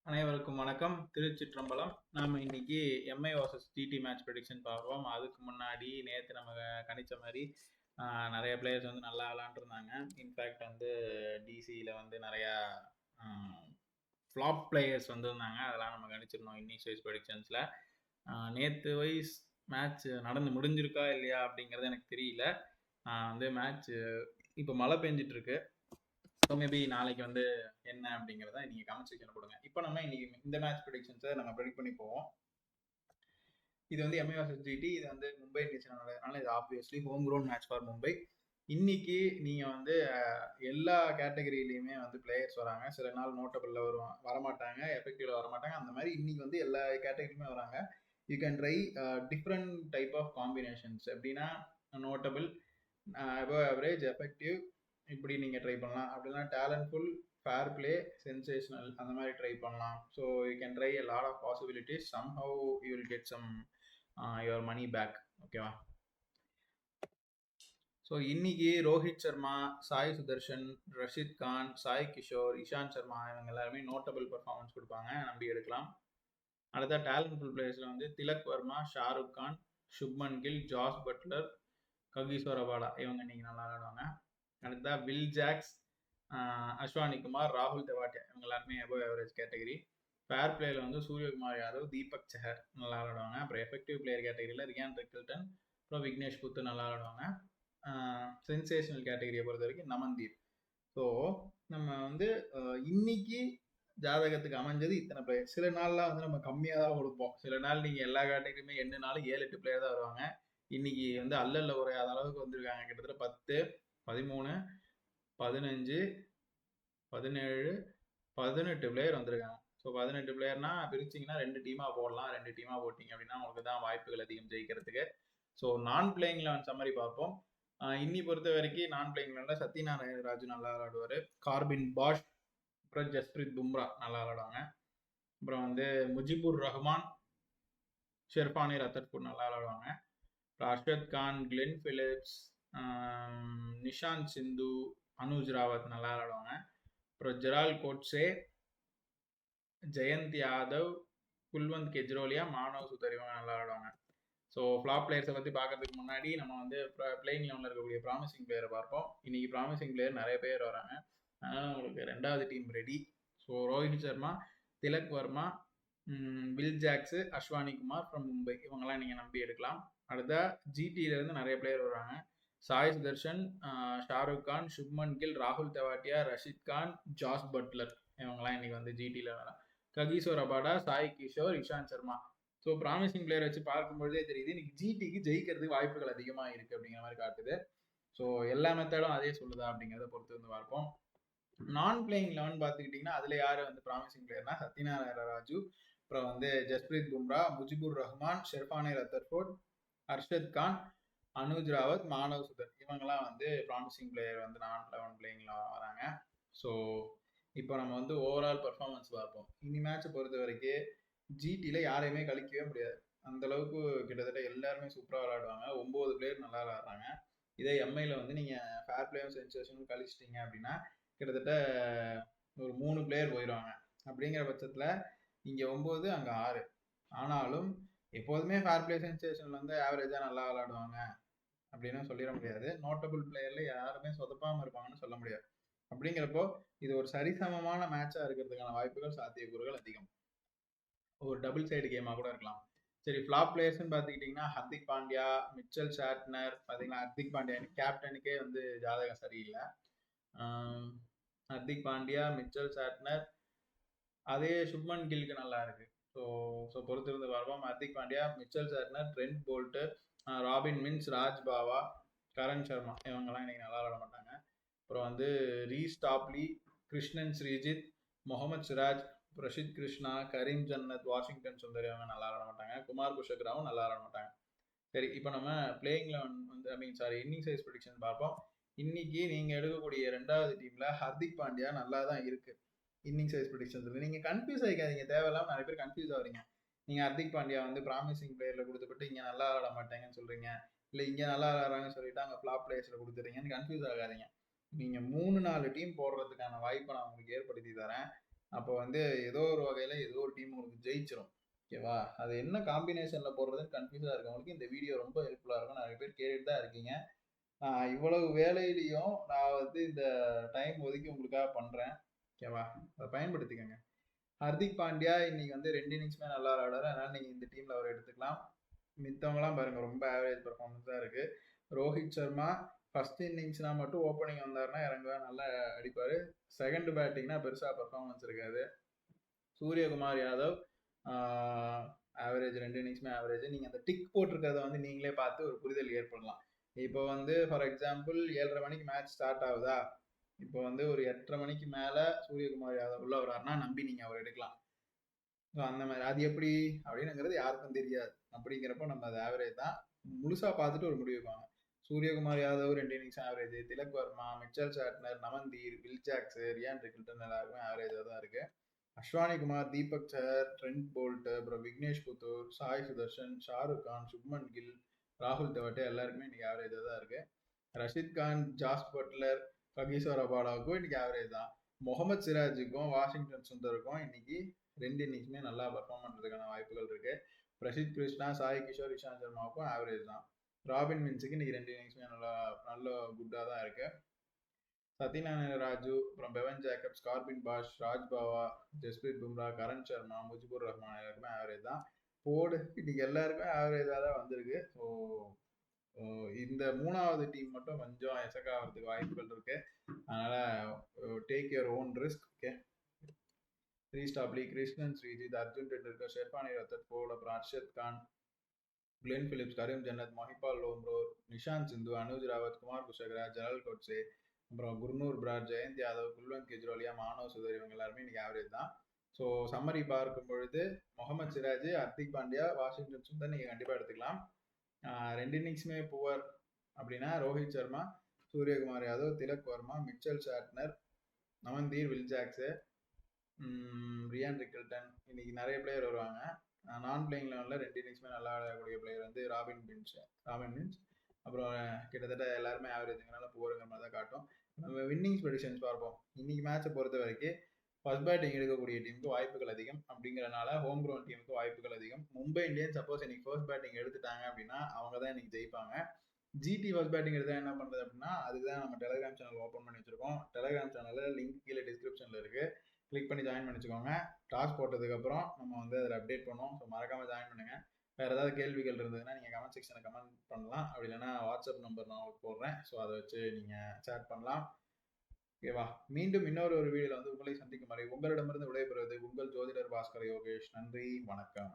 அனைவருக்கும் வணக்கம். திருச்சிற்றம்பலம். நாம இன்னைக்கு MI versus DD match prediction பார்ப்போம். அதுக்கு முன்னாடி நேற்று நம்ம கணிச்ச மாதிரி நிறைய பிளேயர்ஸ் வந்து நல்லா விளாண்டுருந்தாங்க. இன்ஃபேக்ட் வந்து டிசியில் வந்து நிறையா ஃப்ளாப் பிளேயர்ஸ் வந்துருந்தாங்க. அதெல்லாம் நம்ம கணிச்சிருந்தோம் இன்னிங்ஸ் வைஸ் ப்ரெடிக்ஷன்ஸில். நேற்று வைஸ் மேட்ச் நடந்து முடிஞ்சிருக்கா இல்லையா அப்படிங்கிறது எனக்கு தெரியல. வந்து மேட்ச் இப்போ மழை பெஞ்சிட்ருக்கு. ஸோ மேபி நாளைக்கு வந்து என்ன அப்படிங்கிறத நீங்கள் கமெண்ட் செக்ஷன் கொடுங்க. இப்போ நம்ம இன்னைக்கு இந்த மேட்ச் ப்ரெடிக்ஷன்ஸை நம்ம ப்ரெடிக்ட் பண்ணி போவோம். இது வந்து எம்ஐ வர்சஸ் ஜிடி. இது வந்து மும்பை இந்தியன்ஸ் நடக்கிறதுனால இது obviously home ground match for Mumbai. இன்னைக்கு நீங்கள் வந்து எல்லா கேட்டகரியிலையுமே வந்து பிளேயர்ஸ் வராங்க. சில நாள் நோட்டபிளில் வரமாட்டாங்க, எஃபெக்டிவ்ல வரமாட்டாங்க. அந்த மாதிரி இன்னைக்கு வந்து எல்லா கேட்டகரியுமே வராங்க. You can try different type of combinations. எப்படின்னா நோட்டபிள், அபவ் ஆவரேஜ், எஃபெக்டிவ், இப்படி நீங்கள் ட்ரை பண்ணலாம். அப்படின்னா டேலண்ட்ஃபுல், ஃபேர் பிளே, சென்சேஷனல், அந்த மாதிரி ட்ரை பண்ணலாம். So you can try a lot of possibilities. somehow you will get some your money back. ஓகேவா? So இன்னைக்கு ரோஹித் சர்மா, சாய் சுதர்ஷன், ரஷித் கான், சாய் கிஷோர், இஷாந்த் சர்மா இவங்க எல்லாருமே நோட்டபிள் பர்ஃபார்மன்ஸ் கொடுப்பாங்க, நம்பி எடுக்கலாம். அடுத்த டேலண்ட்ஃபுல் பிளேயர்ஸில் வந்து Tilak Varma, Shahrukh Khan, Shubman Gill, Jos Buttler, Kagiso Rabada இவங்க இன்னைக்கு நல்லா விளையாடுவாங்க. அடுத்தா வில் ஜாக்ஸ், அஸ்வானி குமார், ராகுல் தெவாட்டியா இவங்க எல்லாருமே அபவ் ஆவரேஜ் கேட்டகரி. ஃபேர் பிளேயில் வந்து சூரியகுமார் யாதவ், தீபக் சஹர் நல்லா விளையாடுவாங்க. அப்புறம் எஃபெக்டிவ் பிளேயர் கேட்டகரியில் ரியான் ரிக்கில்டன், அப்புறம் விக்னேஷ் புத்து நல்லா விளையாடுவாங்க. சென்சேஷனல் கேட்டகரியை பொறுத்த வரைக்கும் நமன்தீப். ஸோ நம்ம வந்து இன்னைக்கு ஜாதகத்துக்கு அமைஞ்சது இத்தனை பிளேயர். சில நாள்லாம் வந்து நம்ம கம்மியாக தான் கொடுப்போம். சில நாள் நீங்கள் எல்லா கேட்டகரியுமே 8 நாள் 7-8 பிளேயர் தான் வருவாங்க. இன்னைக்கு வந்து அல்லல்ல குறையாத அளவுக்கு வந்திருக்காங்க. கிட்டத்தட்ட 10, 13, 15, 17, 18 பிளேயர் வந்திருக்காங்க. ஸோ 18 பிளேயர்னா பிரிச்சிங்கன்னா 2 டீமாக போடலாம். 2 டீமாக போட்டிங்க அப்படின்னா உங்களுக்கு தான் வாய்ப்புகள் அதிகம் ஜெயிக்கிறதுக்கு. ஸோ நான் பிளேயிங் 11 சம்மரி பார்ப்போம். இன்னி பொறுத்த வரைக்கும் நான் பிளேயிங் 11 சத்யநாராயண ராஜு நல்லா விளையாடுவார். கார்பின் பாஷ், அப்புறம் ஜஸ்பிரீத் பும்ரா நல்லா விளையாடுவாங்க. அப்புறம் வந்து முஜிபுர் ரஹ்மான், ஷெர்பானி ரத்தர்பூர் நல்லா விளையாடுவாங்க. அர்ஷத் கான், கிளென் பிலிப்ஸ், நிஷாந்த் சிந்து, அனுஜ் ராவத் நல்லா விளையாடுவாங்க. அப்புறம் ஜெரால் கோட்ஸே, ஜெயந்த் யாதவ், குல்வந்த் கெஜ்ரோலியா, மானவ் சுதர் இவங்க நல்லா விளையாடுவாங்க. ஸோ ஃப்ளாப் பிளேயர்ஸை பற்றி பார்க்கறதுக்கு முன்னாடி நம்ம வந்து பிளேயிங் 11 இருக்கக்கூடிய ப்ராமிசிங் பிளேயரை பார்ப்போம். இன்னைக்கு ப்ராமிசிங் பிளேயர் நிறைய பேர் வராங்க. அதனால் உங்களுக்கு 2வது team ready. So Rohit Sharma, Tilak Varma, Will Jacks, Ashwani Kumar from Mumbai இவங்கெல்லாம் நீங்கள் நம்பி எடுக்கலாம். அடுத்த ஜிடியிலேருந்து நிறைய பிளேயர் வராங்க. சாய் சுதர்ஷன், ஷாருக் கான், சுப்மன் கில், ராகுல் தெவாட்டியா, ரஷித் கான், ஜாஸ் பட்லர் இவங்கெல்லாம் இன்னைக்கு வந்து ஜிடியில் வரலாம். Kagiso Rabada, Sai Kishore, Ishant Sharma. So promising player வச்சு பார்க்கும்போதே தெரியுது இன்னைக்கு ஜிடிக்கு ஜெயிக்கிறதுக்கு வாய்ப்புகள் அதிகமாக இருக்குது அப்படிங்கிற மாதிரி காட்டுது. ஸோ எல்லா மெத்தடும் அதே சொல்லுதா அப்படிங்கிறத பொறுத்து வந்து பார்ப்போம். நான் பிளேயிங் 11 பார்த்துக்கிட்டிங்கன்னா அதில் யார் வந்து ப்ராமிசிங் பிளேயர்னா சத்யநாராயண ராஜு, அப்புறம் வந்து ஜஸ்பிரீத் பும்ரா, முஜிபுர் ரஹ்மான், ஷெர்பானி ரத்தர்ஃபோர்ட், அர்ஷத் கான், அனுஜ் ராவத், மானவ் சுதர் இவங்கெல்லாம் வந்து ப்ராமிசிங் பிளேயர் வந்து நான் 11 பிளேயிங்கில் வராங்க. ஸோ இப்போ நம்ம வந்து ஓவரால் பர்ஃபார்மன்ஸ் பார்ப்போம். இனி மேட்சை பொறுத்த வரைக்கும் ஜிடியில் யாரையுமே கழிக்கவே முடியாது. அந்த அளவுக்கு கிட்டத்தட்ட எல்லாருமே சூப்பராக விளையாடுவாங்க. 9 பிளேயர் நல்லா விளையாடுறாங்க. இதே எம்ஐயில் வந்து நீங்கள் ஃபேர் பிளேயும் சென்சேஷனும் கழிச்சிட்டிங்க அப்படின்னா கிட்டத்தட்ட ஒரு 3 பிளேயர் போயிடுவாங்க. அப்படிங்கிற பட்சத்தில் இங்கே 9 அங்கே 6. ஆனாலும் எப்போதுமே ஃபேர் பிளே சென்சேஷனில் வந்து ஆவரேஜாக நல்லா விளையாடுவாங்க அப்படின்னு சொல்லிட முடியாது. நோட்டபிள் பிளேயர்ல யாருமே சொதப்பாமல் இருப்பாங்கன்னு சொல்ல முடியாது. அப்படிங்கிறப்போ இது ஒரு சரிசமமான மேட்சாக இருக்கிறதுக்கான வாய்ப்புகள், சாத்தியக்கூறுகள் அதிகம். ஒரு டபுள் சைடு கேமாக கூட இருக்கலாம். சரி, ஃப்ளாப் பிளேயர்ஸ்ன்னு பார்த்துக்கிட்டிங்கன்னா ஹர்திக் பாண்டியா, மிச்சல் சாட்னர். பார்த்தீங்கன்னா ஹர்திக் பாண்டியா கேப்டனுக்கே வந்து ஜாதகம் சரியில்லை. ஹர்திக் பாண்டியா, மிச்சல் சாட்னர், அதே சுப்மன் கில்க்கு நல்லா இருக்கு. ஸோ பொறுத்திருந்து பார்ப்போம். Hardik Pandya, Mitchell Santner, Trent Boult, Robin Minz, Raj Bawa, Karan Sharma இவங்கெல்லாம் இன்னைக்கு நல்லா விளாட மாட்டாங்க. அப்புறம் வந்து Reece Topley, Krishnan Srijith, Mohammed Siraj, Prasidh Krishna, Karim Janat, Washington Sundar இவங்க நல்லா விளாட மாட்டாங்க. குமார் குஷக்ராவும் நல்லா விளாட மாட்டாங்க. சரி, இப்போ நம்ம பிளேயிங் 11 வந்து இன்னிங் சைஸ் ப்ரெடிக்ஷன் பார்ப்போம். இன்னைக்கு நீங்கள் எடுக்கக்கூடிய 2வது டீமில் ஹர்திக் பாண்டியா நல்லா தான் இருக்கு. இன்னிங் சைஸ் ப்ரெடிக்ஷன்ஸில் நீங்கள் கன்ஃபியூஸ் ஆகிக்காதீங்க. தேவையில்லாமல் நிறைய பேர் கன்ஃபியூஸ் ஆகிறீங்க. நீங்கள் ஹர்திக் பாண்டியா வந்து ப்ராமிசிங் பிளேயரில் கொடுத்துப்பட்டு இங்கே நல்லா விளாட மாட்டேங்கன்னு சொல்கிறீங்க, இல்லை இங்கே நல்லா விளாட்றாங்கன்னு சொல்லிட்டு அங்கே ஃப்ளாப் பிளேயர்ஸில் கொடுத்துறீங்கன்னு கன்ஃபியூஸ் ஆகாதீங்க. நீங்கள் 3-4 டீம் போடுறதுக்கான வாய்ப்பை நான் உங்களுக்கு ஏற்படுத்தி தரேன். அப்போ வந்து ஏதோ ஒரு வகையில ஏதோ ஒரு டீம் உங்களுக்கு ஜெயிச்சிரும். ஓகேவா? அது என்ன காம்பினேஷன்ல போடுறதுன்னு கன்ஃப்யூஸா இருக்கவங்களுக்கு இந்த வீடியோ ரொம்ப ஹெல்ப்ஃபுல்லா இருக்கும். நிறைய பேர் கேட்டுட்டு தான் இருக்கீங்க. இவ்வளவு வேலையிலயும் நான் வந்து இந்த டைம் ஒதுக்கி உங்களுக்காக பண்றேன். ஓகேவா? அத பயன்படுத்திக்கங்க. ஹர்திக் பாண்டியா இன்னைக்கு வந்து 2 இன்னிங்ஸுமே நல்லா விளையாடுறாரு. அதனால நீங்க இந்த டீம்ல அவர எடுத்துக்கலாம். மித்தவங்கலாம் பாருங்க ரொம்ப ஆவரேஜ் பெர்ஃபார்மன்ஸ் தான் இருக்கு. ரோஹித் சர்மா ஃபர்ஸ்ட் இன்னிங்ஸ்னா மட்டும் ஓப்பனிங் வந்தாருன்னா இறங்குவா நல்லா அடிப்பாரு. செகண்ட் பேட்டிங்னா பெருசா பெர்ஃபார்மன்ஸ் இருக்காது. சூரியகுமார் யாதவ் ஆவரேஜ் 2 இன்னிங்ஸுமே ஆவரேஜ். நீங்க அந்த டிக் போட்டிருக்கிறத வந்து நீங்களே பார்த்து ஒரு புரிதல் ஏற்படலாம். இப்போ வந்து ஃபார் எக்ஸாம்பிள் 7:30 மணிக்கு மேட்ச் ஸ்டார்ட் ஆகுதா? இப்போ வந்து ஒரு 8:30 மணிக்கு மேல சூரியகுமார் யாதவ் உள்ள வர்றாருன்னா நம்பி நீங்க அவர் எடுக்கலாம். அந்த மாதிரி அது எப்படி அப்படின்னுங்கிறது யாருக்கும் தெரியாது. அப்படிங்கிறப்ப நம்ம அது ஆவரேஜ் தான். முழுசா பார்த்துட்டு ஒரு முடிவுக்கு வாங்க. Suryakumar Yadav 2 innings average, Tilak Varma, Mitchell Santner, Naman Dhir, Will Jacks, Ryan Rickelton எல்லாருமே ஆவரேஜா தான் இருக்கு. அஸ்வானி குமார், தீபக் சஹர், ட்ரெண்ட் போல்ட், அப்புறம் விக்னேஷ் புத்தூர், சாய் சுதர்ஷன், ஷாருக் கான், சுப்மன் கில், ராகுல் தெவாட்டே எல்லாருக்குமே இன்னைக்கு ஆவரேஜா தான் இருக்கு. Rashid Khan, Jos Buttler, Kagiso ரபாடாவுக்கும் இன்னைக்கு ஆவரேஜ் தான். முகமது சிராஜுக்கும் வாஷிங்டன் சுந்தருக்கும் இன்னைக்கு 2 இன்னிங்ஸுமே நல்லா பர்ஃபார்ம் பண்றதுக்கான வாய்ப்புகள் இருக்கு. பிரசித் கிருஷ்ணா, சாய் கிஷோர், இஷாந்த் சர்மாவுக்கும் ஆவரேஜ் தான். ராபின் மின்ஸுக்கு இன்னைக்கு 2 இன்னிங்ஸுமே நல்ல குட்டா தான் இருக்கு. சத்யநாராயண ராஜு, அப்புறம் Bevon Jacobs, Corbin Bosch, Raj Bawa, Jasprit Bumrah, Karan Sharma, Mujeebur Rahman எல்லாருக்குமே ஆவரேஜ் தான். போர்டு இன்னைக்கு எல்லாருக்குமே ஆவரேஜாக தான் வந்திருக்கு. ஸோ இந்த 3வது டீம் மட்டும் கொஞ்சம் எசக் ஆகிறதுக்கு வாய்ப்புகள் இருக்கு. அதனால take your own risk. Okay, Topley, Krishnan Srijith, Arjun Tendulkar, Sherfane Rutherford, அப்புறம் Arshad Khan, Glenn Phillips, Karim Janat, Mahipal Lomror, Nishant Sindhu, Anuj Rawat, Kumar Kushagra, Gerald Coetzee, அப்புறம் குர்னூர் பிராட், ஜெயந்த் யாதவ், குல்வந்த் கெஜ்ரோலியா, மானவ் சுதர் இவங்க எல்லாருமே இன்னைக்கு ஆவரேஜ் தான். ஸோ சம்மரி பார்க்கும் பொழுது முகமது சிராஜ், ஹர்திக் பாண்டியா, வாஷிங்டன் சுந்தர் நீங்கள் கண்டிப்பாக எடுத்துக்கலாம். 2 இன்னிங்ஸுமே புவர் அப்படின்னா Rohit Sharma, Suryakumar Yadav, Tilak Varma, Mitchell Santner, Naman Dhir, Will Jacks, Ryan Rickelton, இன்னைக்கு நிறைய பிளேயர் வருவாங்க. நான் பிளேயிங் லெவலில் 2 இன்னிங்ஸுமே நல்லா விளையாடக்கூடிய பிளேயர் வந்து ராபின் மின்ஸ். அப்புறம் கிட்டத்தட்ட எல்லாருமே ஆவரேஜுங்கிறனால புவருங்கிற மாதிரி தான் காட்டும். நம்ம வின்னிங்ஸ் ப்ரெடிஷன்ஸ் பார்ப்போம். இன்னைக்கு மேட்சை பொறுத்த வரைக்கும் ஃபர்ஸ்ட் பேட்டிங் எடுக்கக்கூடிய டீமுக்கு வாய்ப்புகள் அதிகம். அப்படிங்கிறனால ஹோம் கிரவுண்ட் டீமுக்கு வாய்ப்புகள் அதிகம். மும்பை இந்தியன்ஸ் சப்போஸ் இன்னைக்கு ஃபர்ஸ்ட் பேட்டிங் எடுத்துட்டாங்க அப்படின்னா அவங்க தான் இன்னைக்கு ஜெயிப்பாங்க. ஜிடி ஃபர்ஸ்ட் பேட்டிங் எடுத்தா என்ன பண்ணுறது அப்படின்னா அதுக்கு தான் நம்ம டெலிகிராம் சேனல் ஓப்பன் பண்ணி வச்சிருக்கோம். டெலிகிராம் சேனலில் லிங்க் கீழே டிஸ்கிரிப்ஷனில் இருக்கு. கிளிக் பண்ணி ஜாயின் பண்ணிச்சுக்கோங்க. டாஸ் போட்டதுக்கப்புறம் நம்ம வந்து அதில் அப்டேட் பண்ணுவோம். ஸோ மறக்காமல் ஜாயின் பண்ணுங்கள். வேறு ஏதாவது கேள்விகள் இருந்ததுன்னா நீங்கள் கமெண்ட் செக்ஷனில் கமெண்ட் பண்ணலாம். அப்படி இல்லைன்னா வாட்ஸ்அப் நம்பர் நான் உங்களுக்கு போடுறேன். ஸோ அதை வச்சு நீங்கள் சேட் பண்ணலாம். ஓகேவா? மீண்டும் இன்னொரு வீடியோவில் வந்து உங்களை சந்திக்கும் வரை உங்களிடமிருந்து விடைபெறுவது உங்கள் ஜோதிடர் பாஸ்கர் யோகேஷ். நன்றி, வணக்கம்.